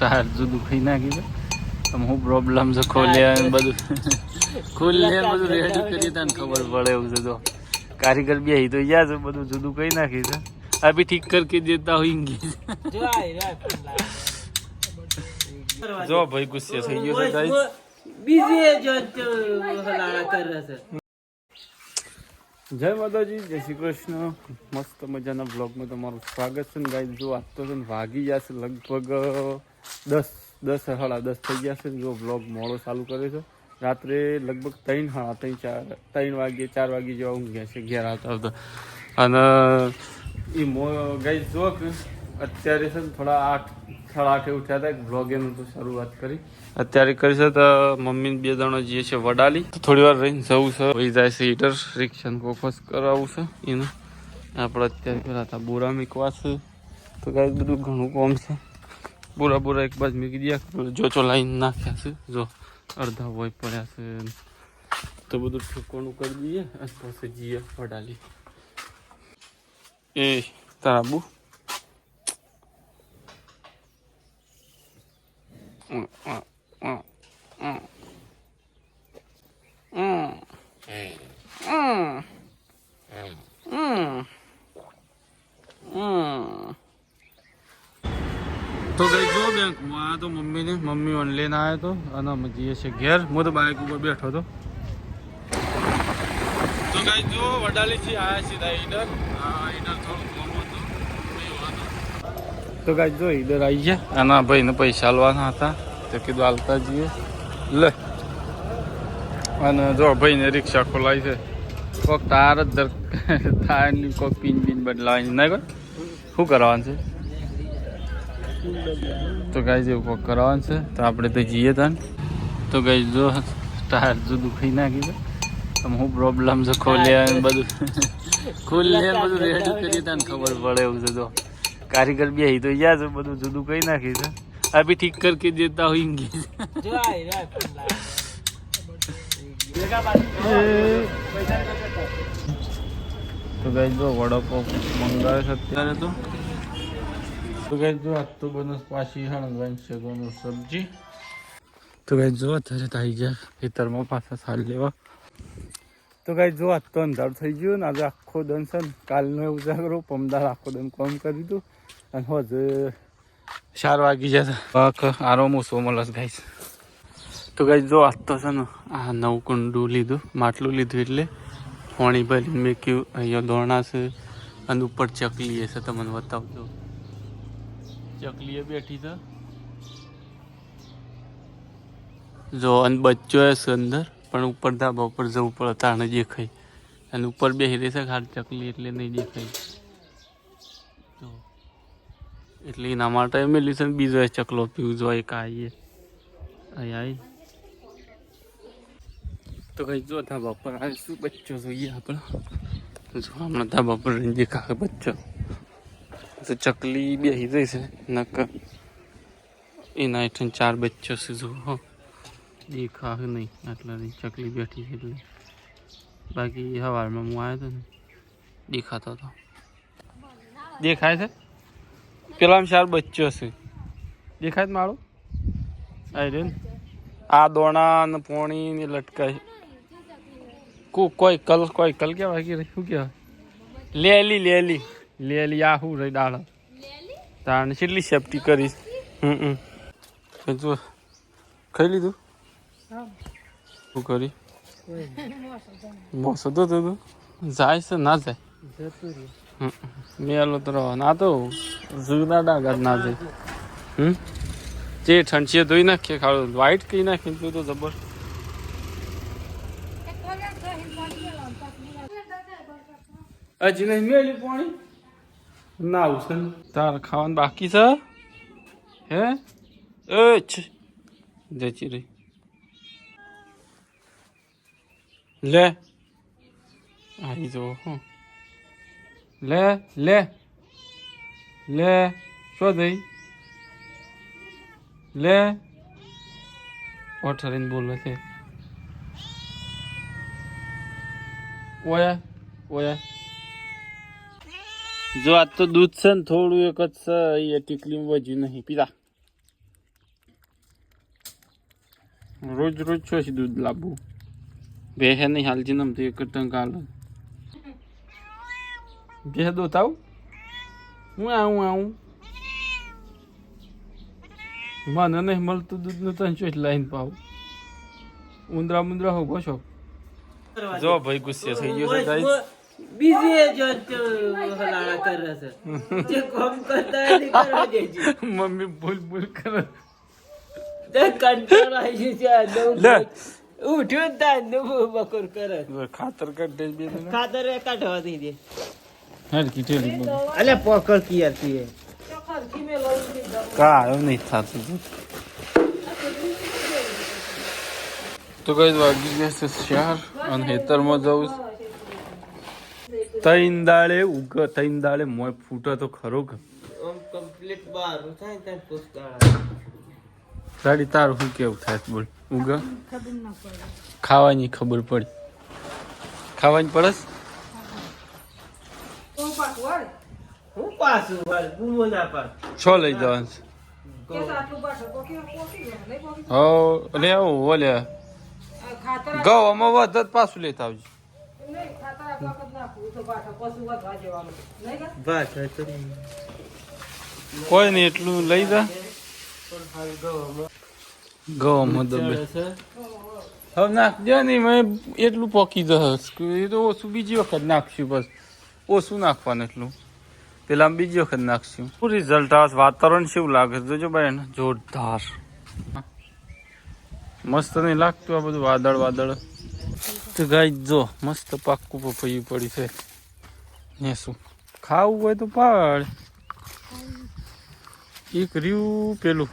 તાર જુદું ખાઈ નાખી છે તમે હું પ્રોબ્લેમ છે ખોલ્યા બધું ખોલ્યા બધું રેડી કરી તને ખબર પડે એવું છે તો કારીગર બી અહીં તો યા છે બધું જુદું કઈ નાખી છે અભી ઠીક કરકે દેતા હોંગે જો ભાઈ ગુસ્સે થઈ ગયો છે ગાઈસ બીજી જો હલાળા કર રહે છે જય માતાજી જય શ્રી કૃષ્ણ મસ્ત મજાના બ્લોગમાં તમારું સ્વાગત છે ને ગાઈસ જો આજ તો છે ને વાગી જશે લગભગ 10 સાડા 10 થઈ ગયા છે જો બ્લોગ મોડો ચાલુ કર્યો છે રાત્રે લગભગ 3 વાગે 4 વાગે જેવા ઊંઘ્યા છે ઘેર આવતા અને એ ગાઈસ જો કે અત્યારે છે ને થોડા 8 સાડા 8 ઉઠ્યા હતા બ્લોગ એનું તો શરૂઆત કરી અત્યારે કરી છે તો મમ્મી 2 જણા જઈએ છે વડાલી તો થોડી વાર રહીને જવું છે વહી જાય છે હીટર રિક્ષાને કોફસ કરાવવું છે એને આપણે અત્યારે પેલા હતા બોરા મૂકવા છે તો ગાઈસ બધું ઘણું કોમ છે બોરા એક બાજુ મૂકી દયા જો લાઈન નાખ્યા છે જો અડધા હોય પડ્યા છે તો બધું ઠેકોણું કરી દઈએ અને પછી જઈએ વડાલી એ તારા બુ તો ગઈ જો બેંકમાં આ તો મમ્મી ઓનલાઈન આવ્યો હતો અને અમે જઈએ છીએ ઘેર હું તો બાઇક ઉપર બેઠો હતો તો ગઈ જો વડાલીથી આવ્યા સીધા ઈડર ઈડર થોડું કોમ હતું તો ગઈ જો ઈડર આવી ગયા આના ભાઈને પૈસા આલવાના હતા તો કીધું હાલતા જઈએ લે અને જો ભાઈને રિક્ષા ખોલાવી છે કોઈક તાર જ થાય ને કોઈક પિન બદલાવાની ના કોઈ શું કરવાનું છે તો ગાઈસ એવું કોઈક કરવાનું છે તો આપણે તો જઈએ તાન તો ગાઈસ જો ટાયર જુદું ખાઈ નાખી છે તમે શું પ્રોબ્લેમ છે ખોલ્યા બધું રેડી કરી તને ખબર પડે એવું છે તો કારીગર બી અહીં તો યા છે બધું જુદું કઈ નાખી છે અભી ઠીક કરકે દેતા હોંગે તો ગાઈસ જો વડાપાવ મંગાવે છે અત્યારે તો ગાઈસ જો આજ તો બનસ પાછી હણવાની છે ગોનું સબ્જી તો ગાઈસ જો અત્યારે થઈ ગયા ખેતરમાં પાછા સાલ લેવા તો ગાઈસ જો આજ તો અંધારું થઈ ગયું ને આજે આખો દન છે ને કાલનો ઉજાગરો પમદાર આખો દન કામ કર્યું હતું અને હજુ 4 વાગી જતા આરામ ઓછો મળે ગાઈસ તો ગાઈસ જો આજ તો છે ને આ નવું કુંડું લીધું માટલું લીધું એટલે પાણી ભરીને મેક્યું અહીંયા દોણા છે અને ઉપર ચકલી છે તમને બતાવજો ચકલીએ બેઠી છે જો અને બચ્ચો છે અંદર પણ ઉપર ધાબા ઉપર જવું પડે તાણે દેખાય અને ઉપર બેસી રહી છે ખાલી ચકલી એટલે નહીં દેખાય તો એટલે એના માટે મેલી છે બીજો ચકલો પીવું જોઈએ કાંઈ અહીં તો કઈ જો ધાબા પર આવીશું બચ્ચો જોઈએ આપણે જો હમણાં ધાબા પર રહીને દેખાશે બચ્ચો તો ચકલી બેસી જાય છે નક એના હેઠળ 4 બચ્ચો છે જો દેખાશે નહીં આટલા ચકલી બેઠી છે એટલે બાકી સવારમાં હું આવ્યો હતો ને દેખાતો હતો દેખાય છે પેલા 4 બચ્ચો છે દેખાય છે મારું આવી રે આ દોણા ને પોણી ને લટકાય કોઈ કલ કેવાય કે શું કહેવાય લેલી આ શું રહી ડાળ તાણે કેટલી સેફટી કરીશ જો ખાઈ લીધું શું કરી મોસો તો તું જાય છે ના જાય મેલો તો ના તો જૂના ડાગા ના જાય જે ઠંડીએ ધોઈ નાખીએ ખાડું વ્હાઈટ કઈ નાખીને તું તો જબર હજી નહીં મેલી પાણી ના આવશે તાર ખાવાનું બાકી છે હે જચી રહી લે આવી જો લે શું દઈ લે ઓઠરીને બોલે છે ઓયા જો આ તો દૂધ છે ને થોડું એક જ છે એ ટીકલીમાં વધ્યું નહીં પીતા રોજ રોજ છો દૂધ લાવવું બે હે નહીં હાલજી નમ તો એક ટંક હાલ બે દો તાવ હું આવું મને નહીં મળતું દૂધનું તને ચોઈસ લાઈન પાવ ઉંદરા હો ગોશો જો ભાઈ ગુસ્સે થઈ ગયો છે ગાઈસ બીજી જંતુ હલાળા કરે છે જે કામ કરતા નહીં કરવા દેજી મમ્મી ભૂલ કરે તે કંટ્રોલ આવી છે લે ઉઠ્યો તા નવો બકોર કરે ખાતર કાઢ દે બે ખાતર કાઢવા દઈ દે હર કીટેલી બોલ અલે પકડ કિયાર થી કા એવું નહીં થતું તો ગાઈસ વાગી ગયા છે 4 અને હેતરમાં જવું તૈન દાળે મોય ફૂટે તો ખરો કે ઓમ કમ્પ્લીટ બાર થાય તને પૂછતા ગાડી તારું શું કેવું થાય બોલ ઉગા ખાવાની ખબર પડી ખાવાની પડસ હું પાછું વાળ ગુમો ના પાડ છો લઈ જવાનું હો લે આવો લે ગવામાં વધત પાછું લેતા આવજો વાત કોઈ નહીં એટલું લઈ જા ગવામાં દબે હવે નાખજો નહીં મેં એટલું પોકી જશે એ તો ઓછું બીજી વખત નાખશું બસ ઓછું નાખવાનું એટલું પેલા બીજી વખત નાખશું શું રિઝલ્ટ આવે વાતાવરણ કેવું લાગે જોજો ભાઈ જોરદાર મસ્ત નહીં લાગતું આ બધું વાદળ તો ગાઈ જો મસ્ત પાક્કું પપૈયું પડી છે ને શું ખાવું હોય તો પાડ એક રહ્યું પેલું